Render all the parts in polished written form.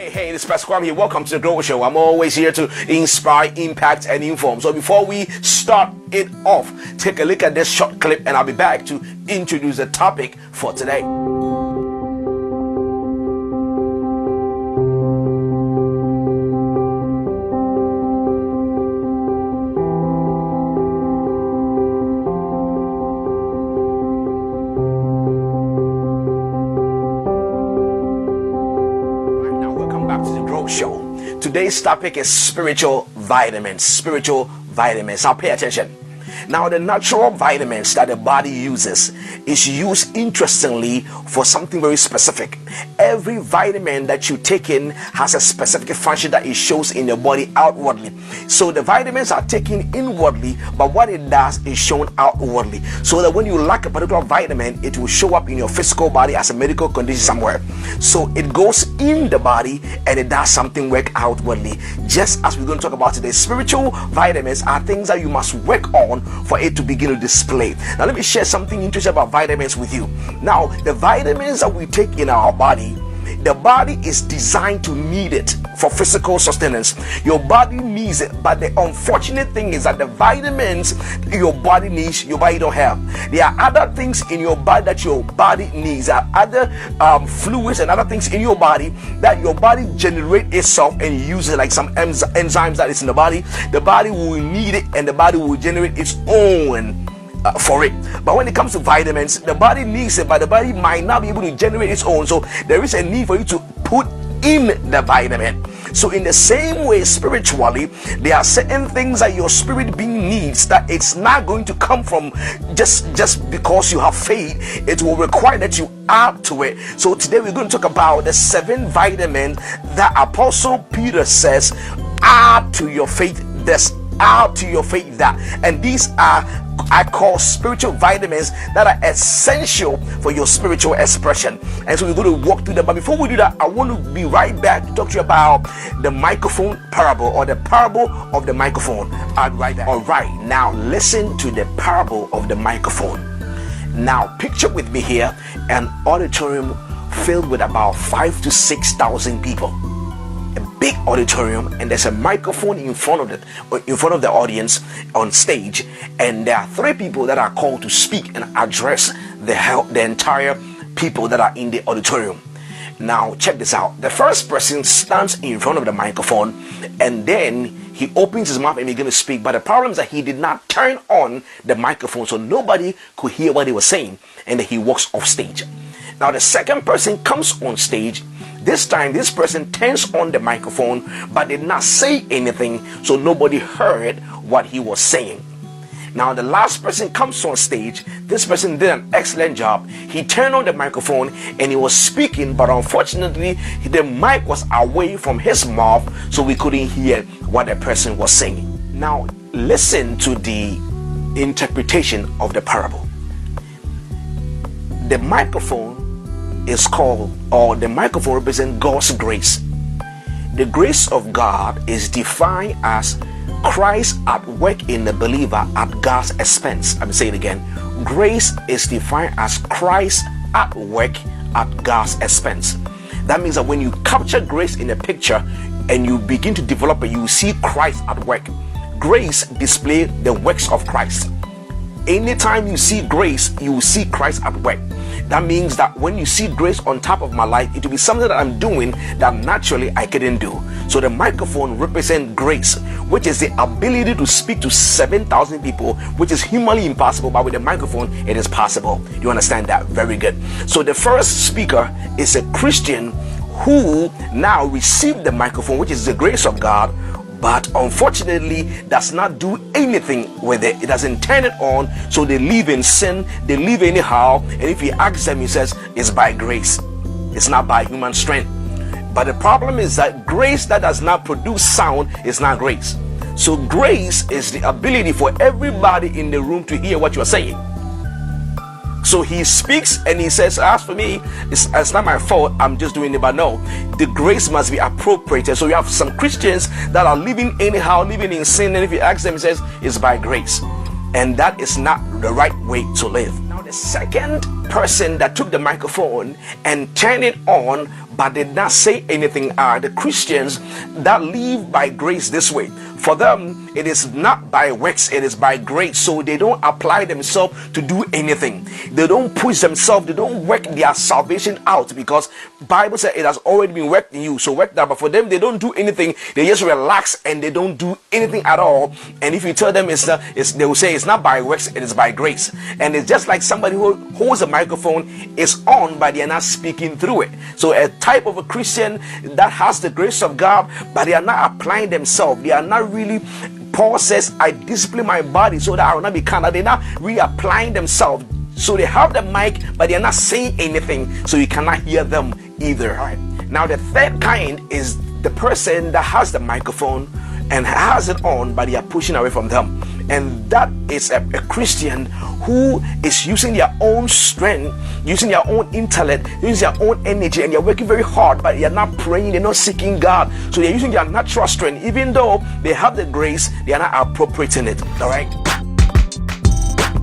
Hey, this is Pastor Kwame here. Welcome to the Grow Show. I'm always here to inspire, impact, and inform. So before we start it off, take a look at this short clip and I'll be back to introduce the topic for today. Show. Today's topic is spiritual vitamins. Spiritual vitamins. Now pay attention. Now the natural vitamins that the body uses is used interestingly for something very specific. Every vitamin that you take in has a specific function that it shows in your body outwardly. So the vitamins are taken inwardly, but what it does is shown outwardly. So that when you lack a particular vitamin, it will show up in your physical body as a medical condition somewhere. So it goes in the body and it does something work outwardly. Just as we're going to talk about today, spiritual vitamins are things that you must work on for it to begin to display. Now let me share something interesting about vitamins with you. Now the vitamins that we take in our body, the body is designed to need it for physical sustenance. Your body needs it, but the unfortunate thing is that the vitamins your body needs, your body don't have. There are other things in your body that your body needs. There are other fluids and other things in your body that your body generates itself and uses, like some enzymes that is in the body. The body will need it and the body will generate its own for it. But when it comes to vitamins, the body needs it, but the body might not be able to generate its own. So there is a need for you to put in the vitamin. So in the same way, spiritually, there are certain things that your spirit being needs that it's not going to come from just because you have faith. It will require that you add to it. So today we're going to talk about the 7 vitamins that Apostle Peter says add to your faith this, add to your faith that. And these are, I call, spiritual vitamins that are essential for your spiritual expression. And so we're going to walk through them. But before we do that, I want to be right back to talk to you about the microphone parable, or the parable of the microphone. I'll be right back. All right, now listen to the parable of the microphone. Now picture with me here an auditorium filled with about 5,000 to 6,000 people. A big auditorium, and there's a microphone in front of the audience on stage, and there are 3 people that are called to speak and address the entire people that are in the auditorium. Now check this out. The first person stands in front of the microphone, and then he opens his mouth and he's going to speak, but the problem is that he did not turn on the microphone, so nobody could hear what he was saying, and then he walks off stage. Now the second person comes on stage. This time this person turns on the microphone but did not say anything, so nobody heard what he was saying. Now the last person comes on stage. This person did an excellent job. He turned on the microphone and he was speaking, but unfortunately the mic was away from his mouth, so we couldn't hear what the person was saying. Now listen to the interpretation of the parable. The microphone is called, or the microphone represents God's grace. The grace of God is defined as Christ at work in the believer at God's expense. I'm saying it again. Grace is defined as Christ at work at God's expense. That means that when you capture grace in a picture and you begin to develop it, you see Christ at work. Grace displays the works of Christ. Anytime you see grace, you will see Christ at work. That means that when you see grace on top of my life, it will be something that I'm doing that naturally I couldn't do. So the microphone represents grace, which is the ability to speak to 7,000 people, which is humanly impossible, but with the microphone it is possible. You understand that? Very good. So the first speaker is a Christian who now received the microphone, which is the grace of God, but unfortunately does not do anything with it. It doesn't turn it on, so they live in sin, they live anyhow. And if he asks them, he says it's by grace, it's not by human strength. But the problem is that grace that does not produce sound is not grace. So grace is the ability for everybody in the room to hear what you are saying. So he speaks and he says, as for me, it's not my fault, I'm just doing it. But no, the grace must be appropriated. So you have some Christians that are living anyhow, living in sin, and if you ask them, he says it's by grace, and that is not the right way to live. Now the second person that took the microphone and turned it on but did not say anything are the Christians that live by grace this way. For them, it is not by works, it is by grace. So they don't apply themselves to do anything. They don't push themselves, they don't work their salvation out, because Bible says it has already been worked in you. So work that. But for them, they don't do anything. They just relax and they don't do anything at all. And if you tell them they will say it's not by works, it is by grace. And it's just like somebody who holds a microphone, is on, but they are not speaking through it. So a type of a Christian that has the grace of God, but they are not applying themselves. They are not really, Paul says, I discipline my body so that I will not be carnal. They're not really applying themselves. So they have the mic, but they're not saying anything, so you cannot hear them either. All right. Now the third kind is the person that has the microphone and has it on, but they are pushing away from them. And that is a Christian who is using their own strength, using their own intellect, using their own energy, and they're working very hard, but they're not praying, they're not seeking God. So they're using their natural strength. Even though they have the grace, they are not appropriating it.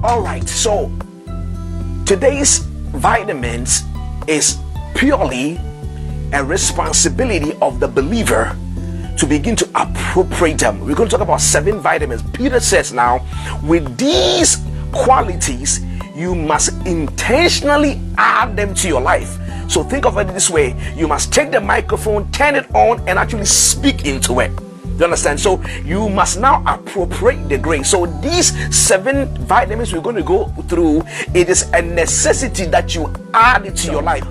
All right. So today's vitamins is purely a responsibility of the believer to begin to appropriate them. We're going to talk about 7 vitamins. Peter says now, with these qualities, you must intentionally add them to your life. So think of it this way: you must take the microphone, turn it on, and actually speak into it. You understand? So you must now appropriate the grace. So these 7 vitamins we're going to go through, it is a necessity that you add it to your life.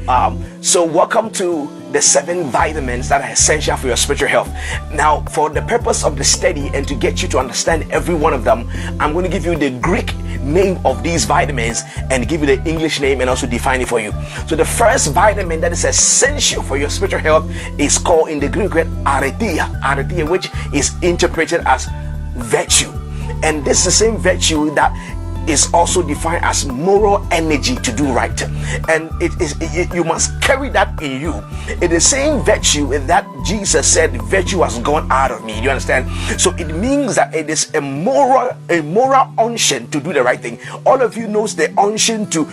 So welcome to the 7 vitamins that are essential for your spiritual health. Now, for the purpose of the study and to get you to understand every one of them, I'm going to give you the Greek name of these vitamins and give you the English name and also define it for you. So the first vitamin that is essential for your spiritual health is called in the Greek word aletheia, which is interpreted as virtue. And this is the same virtue that is also defined as moral energy to do right, and you must carry that in you. It is the same virtue that Jesus said, virtue has gone out of me. You understand? So it means that it is a moral unction to do the right thing. All of you knows the unction to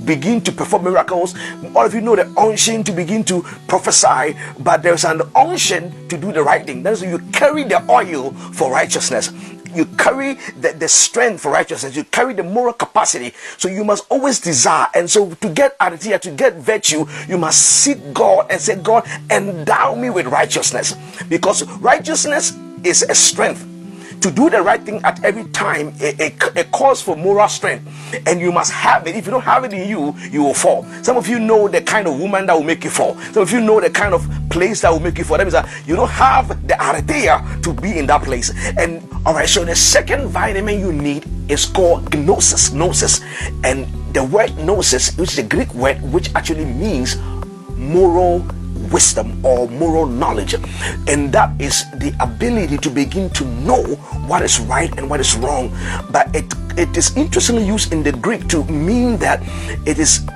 begin to perform miracles. All of you know the unction to begin to prophesy, but there's an unction to do the right thing. That's why you carry the oil for righteousness. You carry the strength for righteousness. You carry the moral capacity. So you must always desire. And so to get aletheia, to get virtue, you must seek God and say, God, endow me with righteousness. Because righteousness is a strength. To do the right thing at every time, it calls for moral strength, and you must have it. If you don't have it in you, you will fall. Some of you know the kind of woman that will make you fall. Some of you know the kind of place that will make you fall. That means that you don't have the aletheia to be in that place. And all right, so the second vitamin you need is called gnosis. And the word gnosis, which is a Greek word which actually means moral wisdom or moral knowledge, and that is the ability to begin to know what is right and what is wrong. But it is interestingly used in the Greek to mean that it is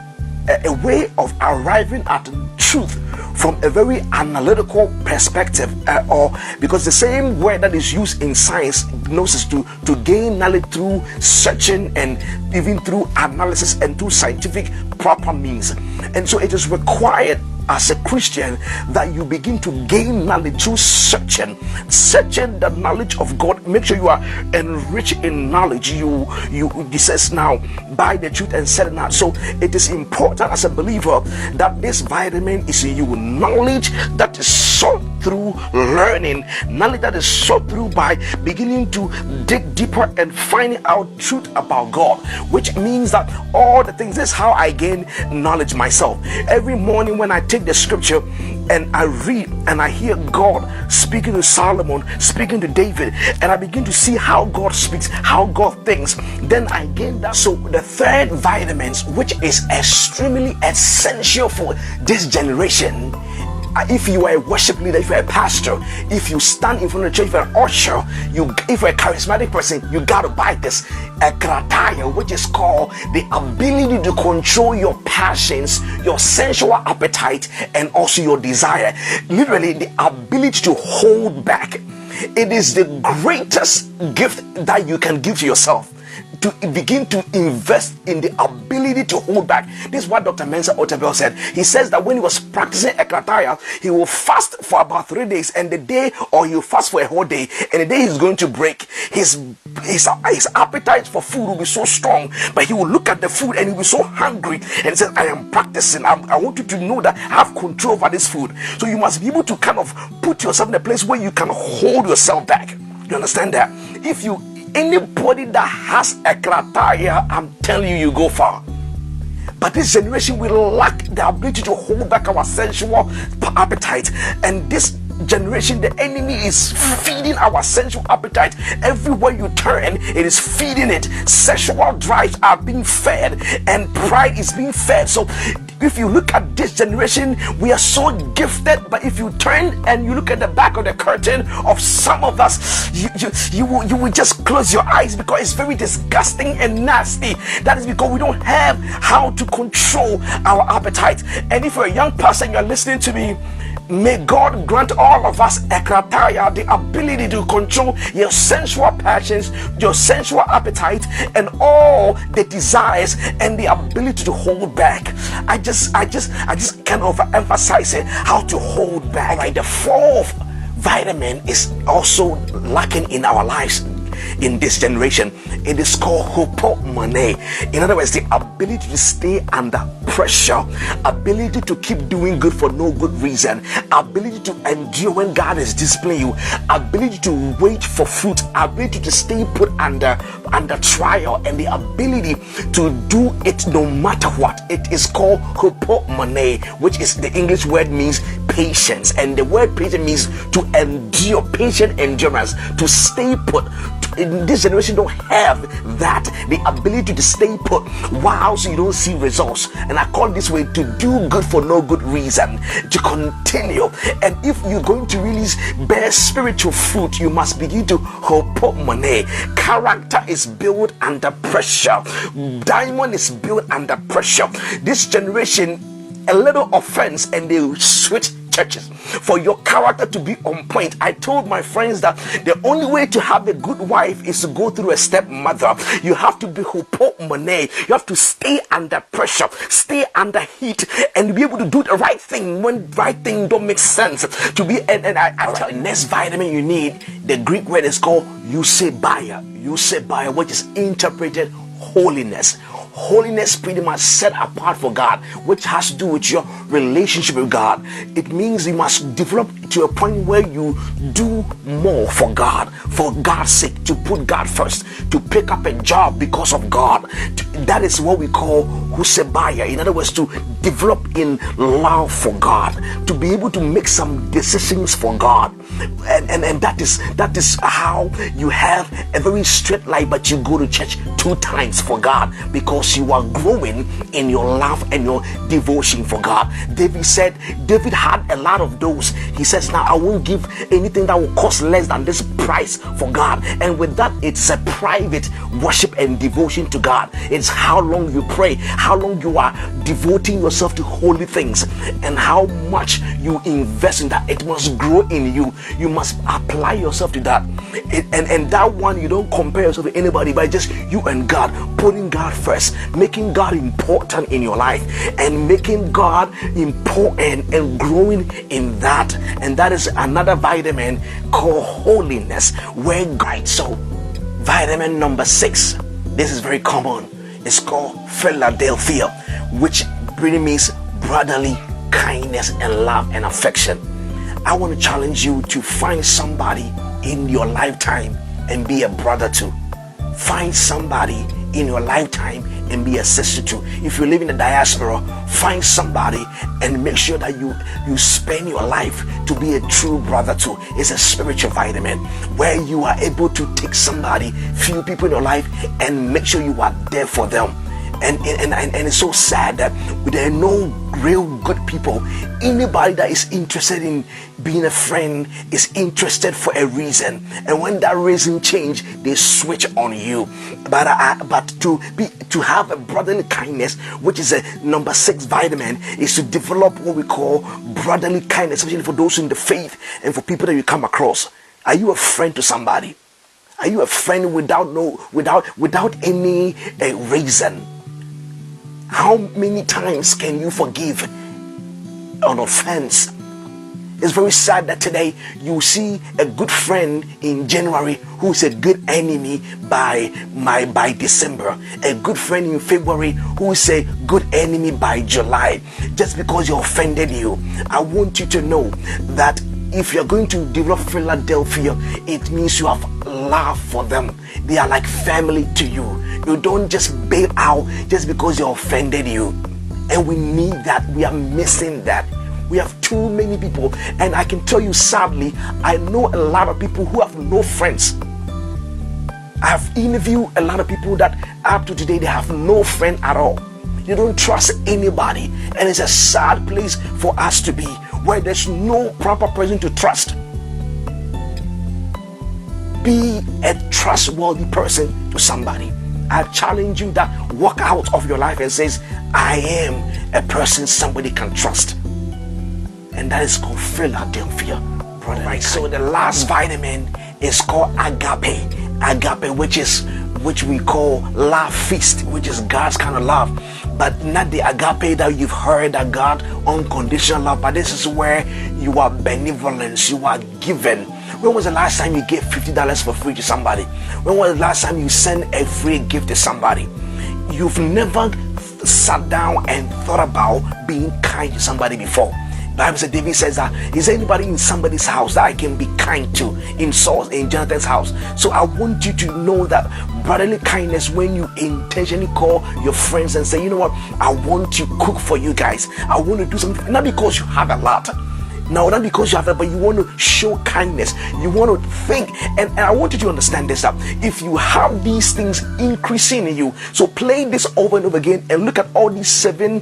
a way of arriving at truth from a very analytical perspective, or because the same word that is used in science, gnosis, to gain knowledge through searching and even through analysis and through scientific proper means. And so it is required as a Christian that you begin to gain knowledge through searching the knowledge of God. Make sure you are enriched in knowledge. He says now, by the truth and set it out. So it is important as a believer that this vitamin is in you. Knowledge that is sought through learning, knowledge that is sought through by beginning to dig deeper and finding out truth about God, which means that all the things, this is how I gain knowledge myself. Every morning when I take the scripture and I read and I hear God speaking to Solomon, speaking to David, and I begin to see how God speaks, how God thinks, then I gain that. So the third vitamins, which is extremely essential for this generation, if you are a worship leader, if you're a pastor, if you stand in front of the church, if you're an usher, if you're a charismatic person, you got to buy this, a kratia, which is called the ability to control your passions, your sensual appetite, and also your desire. Literally, the ability to hold back. It is the greatest gift that you can give to yourself. to begin to invest in the ability to hold back. This is what Dr. Mensa Otabil said. He says that when he was practicing Ekrataya, he will fast for about 3 days, and the day, or he'll fast for a whole day, and the day he's going to break, his appetite for food will be so strong, but he will look at the food and he'll be so hungry, and he says, I am practicing. I want you to know that I have control over this food. So you must be able to kind of put yourself in a place where you can hold yourself back. You understand that? If you, anybody that has Ekrataya, I'm telling you, you go far. But this generation will lack the ability to hold back our sensual appetite. And this generation, the enemy is feeding our sensual appetite. Everywhere you turn, it is feeding it. Sexual drives are being fed, and pride is being fed. So if you look at this generation, we are so gifted, but if you turn and you look at the back of the curtain of some of us, you will just close your eyes, because it's very disgusting and nasty. That is because we don't have how to control our appetite. And if you're a young person, you're listening to me, may God grant all of us Ekrataya, the ability to control your sensual passions, your sensual appetite, and all the desires, and the ability to hold back. I just can't overemphasize it, how to hold back. Right, the fourth vitamin is also lacking in our lives in this generation. It is called hypomone. In other words, the ability to stay under pressure, ability to keep doing good for no good reason, ability to endure when God is disciplining you, ability to wait for fruit, ability to stay put under trial, and the ability to do it no matter what. It is called hypomone, which is the English word means patience, and the word patience means to endure, patient endurance, to stay put. In this generation don't have that, the ability to stay put whilst you don't see results. And I call this way to do good for no good reason, to continue. And if you're going to really bear spiritual fruit, you must begin to hypomone. Character is built under pressure. Diamond is built under pressure. This generation, a little offense and they switch churches. For your character to be on point, I told my friends that the only way to have a good wife is to go through a stepmother. You have to be hypomone. You have to stay under pressure, stay under heat, and be able to do the right thing when right thing don't make sense. To be and I tell you, next vitamin you need, the Greek word is called eusebeia, which is interpreted holiness. Holiness pretty much set apart for God, which has to do with your relationship with God. It means you must develop to a point where you do more for God's sake, to put God first, to pick up a job because of God. That is what we call eusebeia. In other words, to develop in love for God, to be able to make some decisions for God. And that is how you have a very straight life, but you go to church 2 times for God, because you are growing in your love and your devotion for God. David had a lot of those. He says, now I won't give anything that will cost less than this price for God. And with that, it's a private worship and devotion to God. It's how long you pray, how long you are devoting yourself to holy things, and how much you invest in that. It must grow in you. You must apply yourself to that. And that one, you don't compare yourself to anybody, but just you and God, putting God first, making God important in your life, and making God important and growing in that. And that is another vitamin called holiness, where God. So vitamin number 6, this is very common, it's called Philadelphia, which really means brotherly kindness and love and affection. I want to challenge you to find somebody in your lifetime and be a brother to. Find somebody in your lifetime and be a sister to. If you live in the diaspora, find somebody and make sure that you spend your life to be a true brother to. It's a spiritual vitamin where you are able to take somebody, few people in your life, and make sure you are there for them. And it's so sad that there are no real good people. Anybody that is interested in being a friend is interested for a reason, and when that reason change, they switch on you. But to have a brotherly kindness, which is a number 6 vitamin, is to develop what we call brotherly kindness, especially for those in the faith and for people that you come across. Are you a friend to somebody? Are you a friend without any reason? How many times can you forgive an offense? It's very sad that today you see a good friend in January who is a good enemy by December. A good friend in February who is a good enemy by July. Just because you offended you. I want you to know that if you're going to develop Philadelphia, it means you have love for them. They are like family to you. You don't just bail out just because they offended you. And we need that. We are missing that. We have too many people, and I can tell you sadly, I know a lot of people who have no friends. I've interviewed a lot of people that up to today they have no friend at all. They don't trust anybody, and it's a sad place for us to be, where there's no proper person to trust. Be a trustworthy person to somebody. I challenge you that walk out of your life and says, I am a person somebody can trust. And that is called Philadelphia, brother. Right. So the last vitamin is called agape. Agape, which we call love feast, which is God's kind of love, but not the agape that you've heard, that God unconditional love. But this is where you are benevolence, you are given. When was the last time you gave $50 for free to somebody? When was the last time you sent a free gift to somebody? You've never sat down and thought about being kind to somebody before. Bible says, David says that, is there anybody in somebody's house that I can be kind to? In Jonathan's house. So I want you to know that brotherly kindness, when you intentionally call your friends and say, you know what, I want to cook for you guys. I want to do something, not because you have a lot. No, not because you have that, but you want to show kindness. You want to think, and I want you to understand this, that if you have these things increasing in you, so play this over and over again and look at all these 7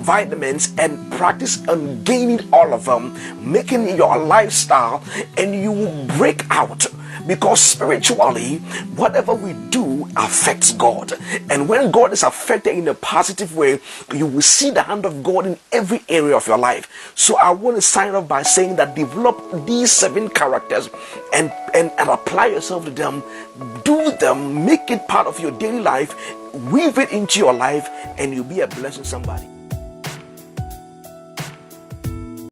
vitamins and practice on gaining all of them, making it your lifestyle, and you will break out. Because spiritually, whatever we do affects God. And when God is affected in a positive way, you will see the hand of God in every area of your life. So I want to sign off by saying that develop these 7 characters and apply yourself to them. Do them, make it part of your daily life, weave it into your life, and you'll be a blessing to somebody.